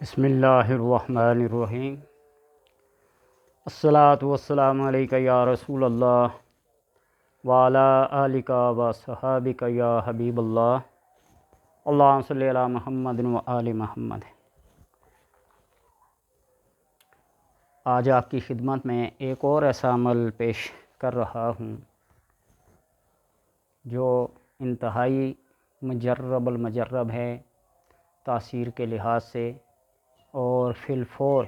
بسم اللہ الرحمن الرحیم۔ الصلاۃ والسلام علیک یا رسول اللہ وعلی آلک و صحابک یا حبیب اللہ، اللہم صلی علی محمد و آل محمد۔ آج آپ کی خدمت میں ایک اور ایسا عمل پیش کر رہا ہوں جو انتہائی مجرب المجرب ہے تاثیر کے لحاظ سے، اور فی الفور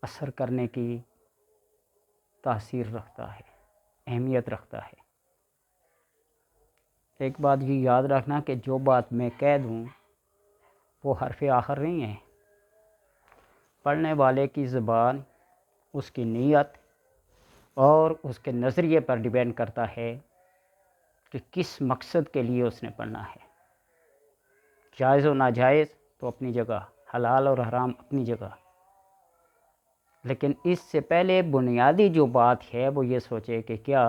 اثر کرنے کی تاثیر رکھتا ہے، اہمیت رکھتا ہے۔ ایک بات یہ یاد رکھنا کہ جو بات میں کہہ دوں وہ حرف آخر نہیں ہے۔ پڑھنے والے کی زبان، اس کی نیت اور اس کے نظریے پر ڈیپینڈ کرتا ہے کہ کس مقصد کے لیے اس نے پڑھنا ہے۔ جائز و ناجائز تو اپنی جگہ، حلال اور حرام اپنی جگہ، لیکن اس سے پہلے بنیادی جو بات ہے وہ یہ سوچے کہ کیا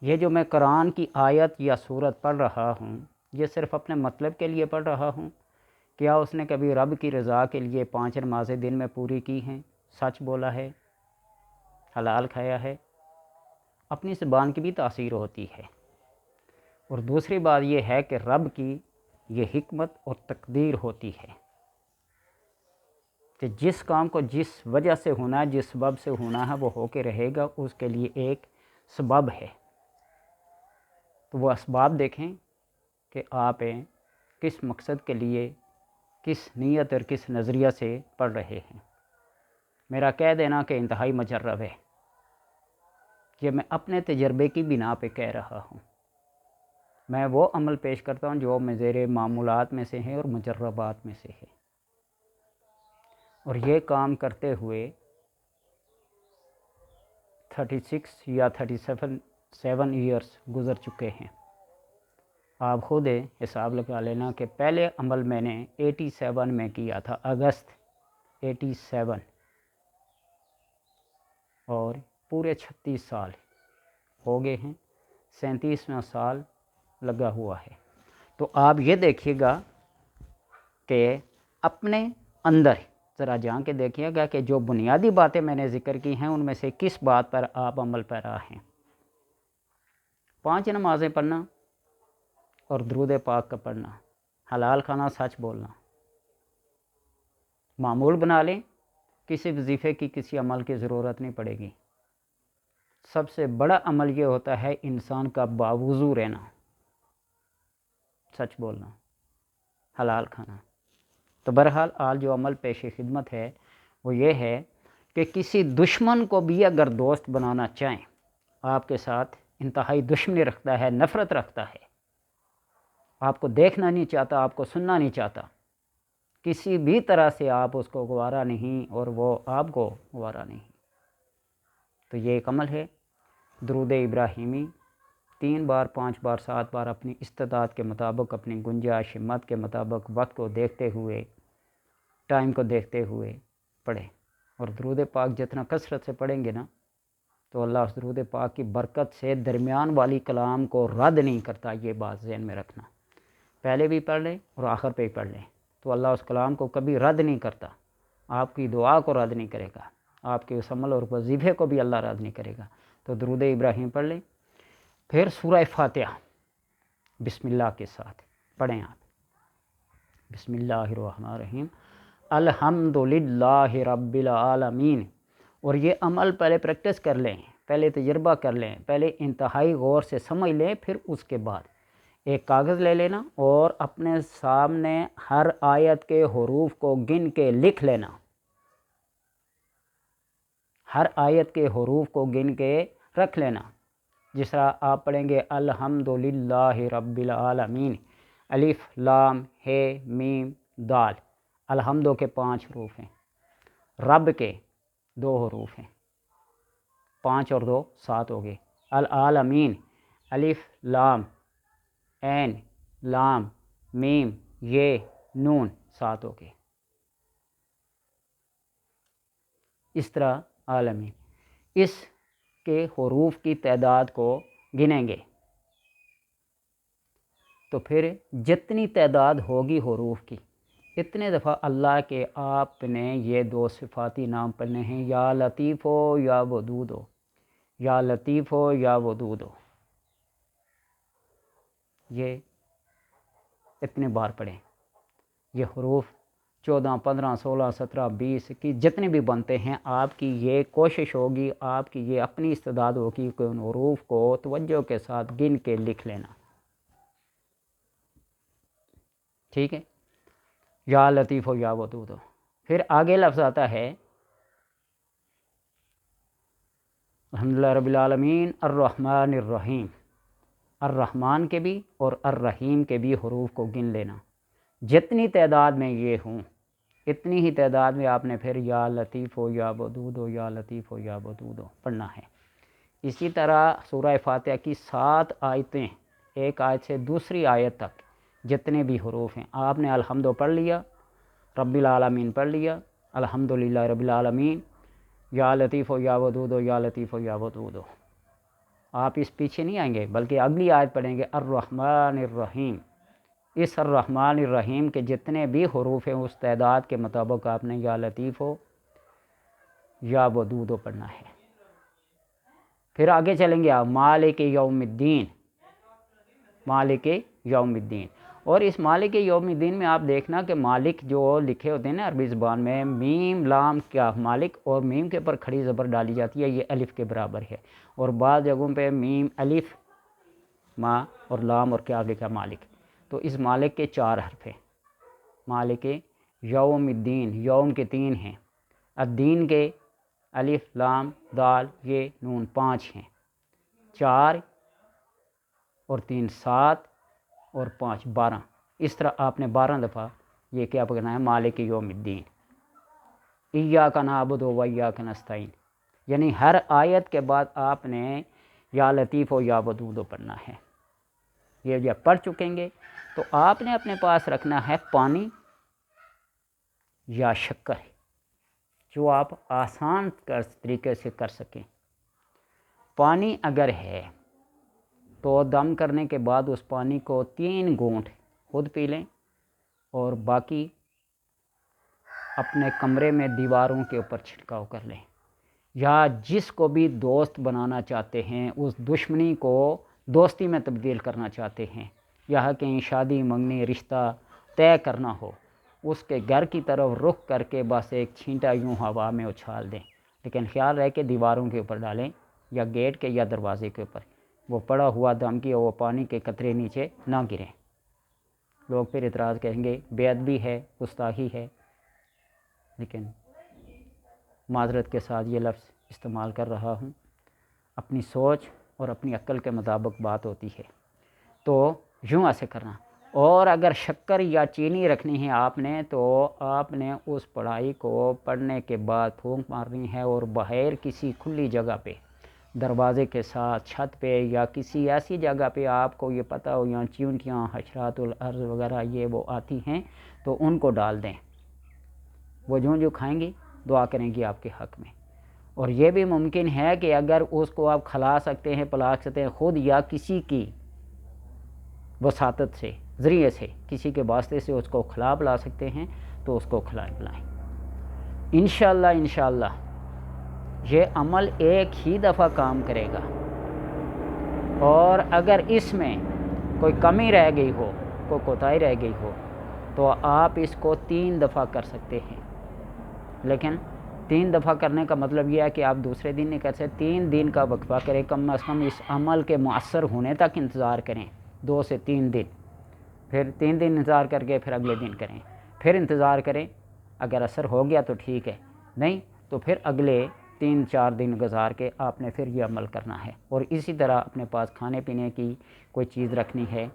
یہ جو میں قرآن کی آیت یا سورت پڑھ رہا ہوں یہ صرف اپنے مطلب کے لیے پڑھ رہا ہوں؟ کیا اس نے کبھی رب کی رضا کے لیے 5 نمازیں دن میں پوری کی ہیں، سچ بولا ہے، حلال کھایا ہے؟ اپنی زبان کی بھی تاثیر ہوتی ہے۔ اور دوسری بات یہ ہے کہ رب کی یہ حکمت اور تقدیر ہوتی ہے کہ جس کام کو جس وجہ سے ہونا ہے، جس سبب سے ہونا ہے، وہ ہو کے رہے گا، اس کے لیے ایک سبب ہے۔ تو وہ اسباب دیکھیں کہ آپ کس مقصد کے لیے، کس نیت اور کس نظریہ سے پڑھ رہے ہیں۔ میرا کہہ دینا کہ انتہائی مجرب ہے، یہ میں اپنے تجربے کی بنا پہ کہہ رہا ہوں۔ میں وہ عمل پیش کرتا ہوں جو زیر معمولات میں سے ہے اور مجربات میں سے ہے، اور یہ کام کرتے ہوئے 36 یا 37 ایئرس گزر چکے ہیں۔ آپ خود حساب لگا لینا کہ پہلے عمل میں نے 87 میں کیا تھا، اگست 87، اور پورے 36 سال ہو گئے ہیں، 37واں سال لگا ہوا ہے۔ تو آپ یہ دیکھیے گا کہ اپنے اندر ذرا جان کے دیکھیے گا کہ جو بنیادی باتیں میں نے ذکر کی ہیں ان میں سے کس بات پر آپ عمل پیرا ہیں۔ 5 نمازیں پڑھنا اور درود پاک کا پڑھنا، حلال کھانا، سچ بولنا، معمول بنا لیں، کسی وظیفے کی، کسی عمل کی ضرورت نہیں پڑے گی۔ سب سے بڑا عمل یہ ہوتا ہے انسان کا باوضو رہنا، سچ بولنا، حلال کھانا۔ تو بہرحال آج جو عمل پیش خدمت ہے وہ یہ ہے کہ کسی دشمن کو بھی اگر دوست بنانا چاہیں، آپ کے ساتھ انتہائی دشمنی رکھتا ہے، نفرت رکھتا ہے، آپ کو دیکھنا نہیں چاہتا، آپ کو سننا نہیں چاہتا، کسی بھی طرح سے آپ اس کو گوارا نہیں اور وہ آپ کو گوارا نہیں، تو یہ ایک عمل ہے درود ابراہیمی 3 بار، 5 بار، 7 بار اپنی استطاعت کے مطابق، اپنی گنجائش ہمت کے مطابق، وقت کو دیکھتے ہوئے، ٹائم کو دیکھتے ہوئے پڑھیں۔ اور درود پاک جتنا کثرت سے پڑھیں گے نا تو اللہ اس درود پاک کی برکت سے درمیان والی کلام کو رد نہیں کرتا۔ یہ بات ذہن میں رکھنا، پہلے بھی پڑھ لیں اور آخر پہ ہی پڑھ لیں تو اللہ اس کلام کو کبھی رد نہیں کرتا، آپ کی دعا کو رد نہیں کرے گا، آپ کے اس عمل اور وظیفے کو بھی اللہ رد نہیں کرے گا۔ تو درود ابراہیم پڑھ لیں، پھر سورہ فاتحہ بسم اللہ کے ساتھ پڑھیں آپ۔ بسم اللہ الرحمن الرحیم، الحمدللہ رب العالمین۔ اور یہ عمل پہلے پریکٹس کر لیں، پہلے تجربہ کر لیں، پہلے انتہائی غور سے سمجھ لیں، پھر اس کے بعد ایک کاغذ لے لینا اور اپنے سامنے ہر آیت کے حروف کو گن کے لکھ لینا، ہر آیت کے حروف کو گن کے رکھ لینا۔ جس طرح آپ پڑھیں گے الحمدللہ رب العالمین، الف لام ہے میم دال، الحمدو کے 5 حروف ہیں، رب کے 2 حروف ہیں، 5 اور 2 7 ہو گئے، العالمین الف لام عین لام میم یہ نون 7 ہو گئے۔ اس طرح عالمین، اس کے حروف کی تعداد کو گنیں گے تو پھر جتنی تعداد ہوگی حروف کی اتنے دفعہ اللہ کے آپ نے یہ دو صفاتی نام پڑھنے ہیں، یا لطیف ہو یا ودود ہو، یا لطیف ہو یا ودود ہو، یہ اتنے بار پڑھیں۔ یہ حروف 14 15 16 17 20 کی جتنے بھی بنتے ہیں، آپ کی یہ کوشش ہوگی، آپ کی یہ اپنی استعداد ہوگی کہ ان حروف کو توجہ کے ساتھ گن کے لکھ لینا، ٹھیک ہے؟ یا لطیف ہو یا ودود ہو۔ پھر آگے لفظ آتا ہے الحمدللہ رب العالمین الرحمن الرحیم، الرحمن کے بھی اور الرحیم کے بھی حروف کو گن لینا، جتنی تعداد میں یہ ہوں اتنی ہی تعداد میں آپ نے پھر یا لطیف ہو یا ودود ہو، یا لطیف ہو یا ودود ہو پڑھنا ہے۔ اسی طرح سورہ فاتحہ کی 7 آیتیں، ایک آیت سے دوسری آیت تک جتنے بھی حروف ہیں، آپ نے الحمد پڑھ لیا، رب العالمین پڑھ لیا، الحمدللہ رب العالمین، یا لطیف ہو یا ودود ہو، یا لطیف ہو یا ودود ہو۔ آپ اس پیچھے نہیں آئیں گے بلکہ اگلی آیت پڑھیں گے الرحمن الرحیم۔ اس الرحمن الرحیم کے جتنے بھی حروف ہیں اس تعداد کے مطابق آپ نے یا لطیف ہو یا ودود ہو پڑھنا ہے۔ پھر آگے چلیں گے آپ مالک یوم الدین، مالک یوم الدین، اور اس مالک یوم الدین میں آپ دیکھنا کہ مالک جو لکھے ہوتے ہیں نا عربی زبان میں، میم لام کیا مالک، اور میم کے اوپر کھڑی زبر ڈالی جاتی ہے، یہ الف کے برابر ہے، اور بعض جگہوں پہ میم الف ما اور لام اور کیا لکھا مالک، تو اس مالک کے 4 حرف ہیں۔ مالک یوم الدین، یوم کے 3 ہیں، الدین کے الف لام دال یہ نون 5 ہیں، 4 اور 3 7 اور 5 12، اس طرح آپ نے 12 دفعہ یہ کیا پڑھنا ہے مالک یوم الدین۔ ایاک نعبد و ایاک نستعین، یعنی ہر آیت کے بعد آپ نے یا لطیف و یا ودود پڑھنا ہے۔ یہ جب پڑھ چکیں گے تو آپ نے اپنے پاس رکھنا ہے پانی یا شکر، جو آپ آسان طریقے سے کر سکیں۔ پانی اگر ہے تو دم کرنے کے بعد اس پانی کو 3 گھونٹ خود پی لیں، اور باقی اپنے کمرے میں دیواروں کے اوپر چھڑکاؤ کر لیں، یا جس کو بھی دوست بنانا چاہتے ہیں، اس دشمنی کو دوستی میں تبدیل کرنا چاہتے ہیں، یا کہیں شادی منگنی رشتہ طے کرنا ہو، اس کے گھر کی طرف رخ کر کے بس ایک چھینٹا یوں ہوا میں اچھال دیں، لیکن خیال رہے کہ دیواروں کے اوپر ڈالیں یا گیٹ کے یا دروازے کے اوپر، وہ پڑا ہوا دم کی وہ پانی کے قطرے نیچے نہ گریں۔ لوگ پھر اعتراض کہیں گے بے ادبی ہے، گستاخی ہے، لیکن معذرت کے ساتھ یہ لفظ استعمال کر رہا ہوں، اپنی سوچ اور اپنی عقل کے مطابق بات ہوتی ہے، تو یوں ایسے کرنا۔ اور اگر شکر یا چینی رکھنی ہے آپ نے تو آپ نے اس پڑھائی کو پڑھنے کے بعد پھونک مارنی ہے، اور باہر کسی کھلی جگہ پہ، دروازے کے ساتھ، چھت پہ، یا کسی ایسی جگہ پہ آپ کو یہ پتہ ہو یہاں چیونٹیاں حشرات الارض وغیرہ یہ وہ آتی ہیں تو ان کو ڈال دیں، وہ جو کھائیں گی دعا کریں گی آپ کے حق میں۔ اور یہ بھی ممکن ہے کہ اگر اس کو آپ کھلا سکتے ہیں، پلا سکتے ہیں خود یا کسی کی وساطت سے، ذریعے سے، کسی کے واسطے سے اس کو کھلا پلا سکتے ہیں تو اس کو کھلائیں پلائیں۔ انشاءاللہ یہ عمل ایک ہی دفعہ کام کرے گا، اور اگر اس میں کوئی کمی رہ گئی ہو، کوئی کوتاہی رہ گئی ہو تو آپ اس کو 3 دفعہ کر سکتے ہیں، لیکن 3 دفعہ کرنے کا مطلب یہ ہے کہ آپ دوسرے دن نہیں کر سکتے، 3 دن کا وقفہ کریں، کم از کم اس عمل کے مؤثر ہونے تک انتظار کریں، 2 سے 3 دن، پھر 3 دن انتظار کر کے پھر اگلے دن کریں، پھر انتظار کریں، اگر اثر ہو گیا تو ٹھیک ہے، نہیں تو پھر اگلے 3-4 دن گزار کے آپ نے پھر یہ عمل کرنا ہے۔ اور اسی طرح اپنے پاس کھانے پینے کی کوئی چیز رکھنی ہے،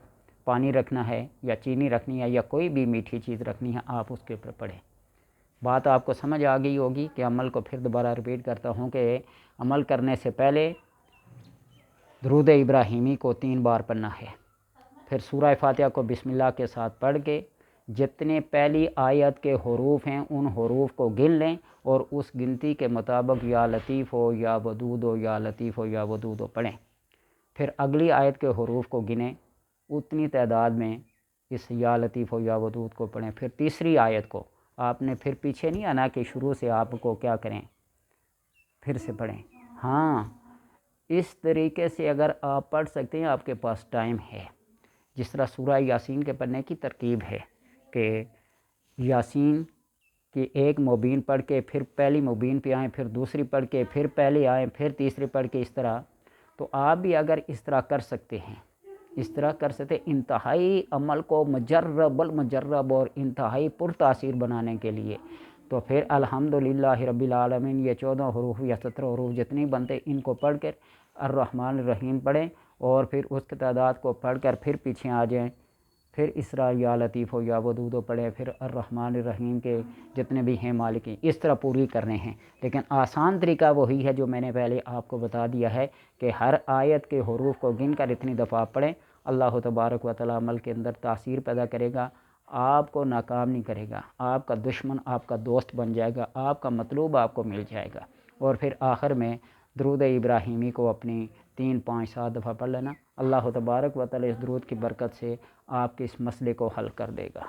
پانی رکھنا ہے یا چینی رکھنی ہے یا کوئی بھی میٹھی چیز رکھنی ہے، آپ اس کے اوپر پڑھیں۔ بات آپ کو سمجھ آ گئی ہوگی کہ عمل کو پھر دوبارہ ریپیٹ کرتا ہوں کہ عمل کرنے سے پہلے درود ابراہیمی کو 3 بار پڑھنا ہے، پھر سورہ فاتحہ کو بسم اللہ کے ساتھ پڑھ کے جتنے پہلی آیت کے حروف ہیں ان حروف کو گن لیں، اور اس گنتی کے مطابق یا لطیف ہو یا ودود ہو، یا لطیف ہو یا ودود ہو پڑھیں، پھر اگلی آیت کے حروف کو گنیں، اتنی تعداد میں اس یا لطیف و یا ودود کو پڑھیں. پھر تیسری آیت کو آپ نے پھر پیچھے نہیں آنا کہ شروع سے آپ کو کیا کریں، پھر سے پڑھیں. ہاں اس طریقے سے اگر آپ پڑھ سکتے ہیں، آپ کے پاس ٹائم ہے. جس طرح سورہ یاسین کے پڑھنے کی ترکیب ہے کہ یاسین کی ایک مبین پڑھ کے پھر پہلی مبین پہ آئیں، پھر دوسری پڑھ کے پھر پہلے آئیں، پھر تیسری پڑھ کے، اس طرح. تو آپ بھی اگر اس طرح کر سکتے ہیں، اس طرح کر سکتے، انتہائی عمل کو مجرب المجرب اور انتہائی پرتاثیر بنانے کے لیے، تو پھر الحمدللہ رب العالمین یہ 14 حروف یا 17 حروف جتنی بنتے ان کو پڑھ کر الرحمن الرحیم پڑھیں، اور پھر اس کی تعداد کو پڑھ کر پھر پیچھے آ جائیں. پھر اس طرح یا لطیف و یا ودود پڑھیں، پھر الرحمن الرحیم کے جتنے بھی ہیں مالکی، اس طرح پوری کرنے ہیں. لیکن آسان طریقہ وہی ہے جو میں نے پہلے آپ کو بتا دیا ہے کہ ہر آیت کے حروف کو گن کر اتنی دفعہ پڑھیں. اللہ تبارک و تعالی عمل کے اندر تاثیر پیدا کرے گا، آپ کو ناکام نہیں کرے گا، آپ کا دشمن آپ کا دوست بن جائے گا، آپ کا مطلوب آپ کو مل جائے گا. اور پھر آخر میں درود ابراہیمی کو اپنی 3 5 7 دفعہ پڑھ لینا. اللہ تبارک و تعالی اس درود کی برکت سے آپ کے اس مسئلے کو حل کر دے گا.